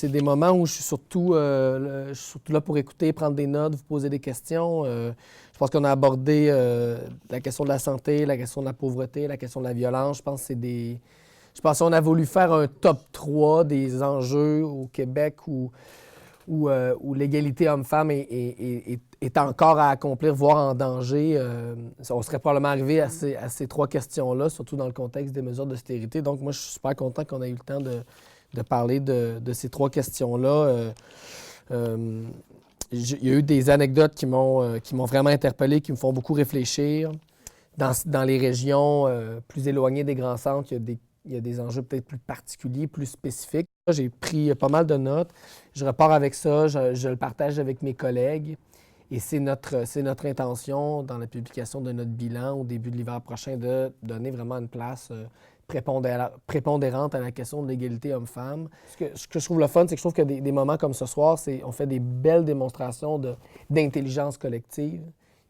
c'est des moments où je suis surtout là pour écouter, prendre des notes, vous poser des questions. Je pense qu'on a abordé la question de la santé, la question de la pauvreté, la question de la violence. Je pense que c'est des... Je pense qu'on a voulu faire un top 3 des enjeux au Québec où l'égalité homme-femme est encore à accomplir, voire en danger. On serait probablement arrivé à ces trois questions-là, surtout dans le contexte des mesures d'austérité. Donc, moi, je suis super content qu'on ait eu le temps de parler de ces trois questions-là. Il y a eu des anecdotes qui m'ont vraiment interpellé, qui me font beaucoup réfléchir. Dans les régions plus éloignées des grands centres, il y a des enjeux peut-être plus particuliers, plus spécifiques. J'ai pris pas mal de notes. Je repars avec ça, je le partage avec mes collègues. Et c'est notre intention, dans la publication de notre bilan au début de l'hiver prochain, de donner vraiment une place prépondérante à la question de l'égalité homme-femme. Ce que je trouve le fun, c'est que je trouve que des moments comme ce soir, on fait des belles démonstrations d'intelligence collective.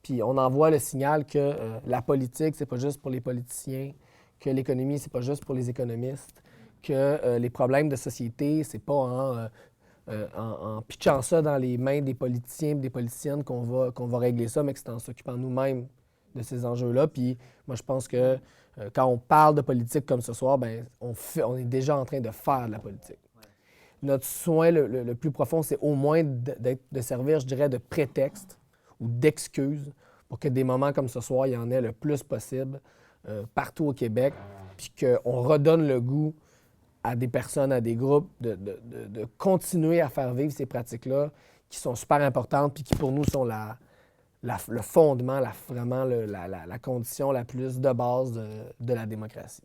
Puis on envoie le signal que la politique, c'est pas juste pour les politiciens, que l'économie, c'est pas juste pour les économistes, que les problèmes de société, c'est pas en pitchant ça dans les mains des politiciens et des politiciennes qu'on va régler ça, mais que c'est en s'occupant nous-mêmes de ces enjeux-là. Puis moi, je pense que quand on parle de politique comme ce soir, ben on est déjà en train de faire de la politique. Notre soin le plus profond, c'est au moins de servir, je dirais, de prétexte ou d'excuse pour que des moments comme ce soir, il y en ait le plus possible partout au Québec, puis qu'on redonne le goût à des personnes, à des groupes, de continuer à faire vivre ces pratiques-là qui sont super importantes, puis qui pour nous sont le fondement, vraiment la condition la plus de base de la démocratie.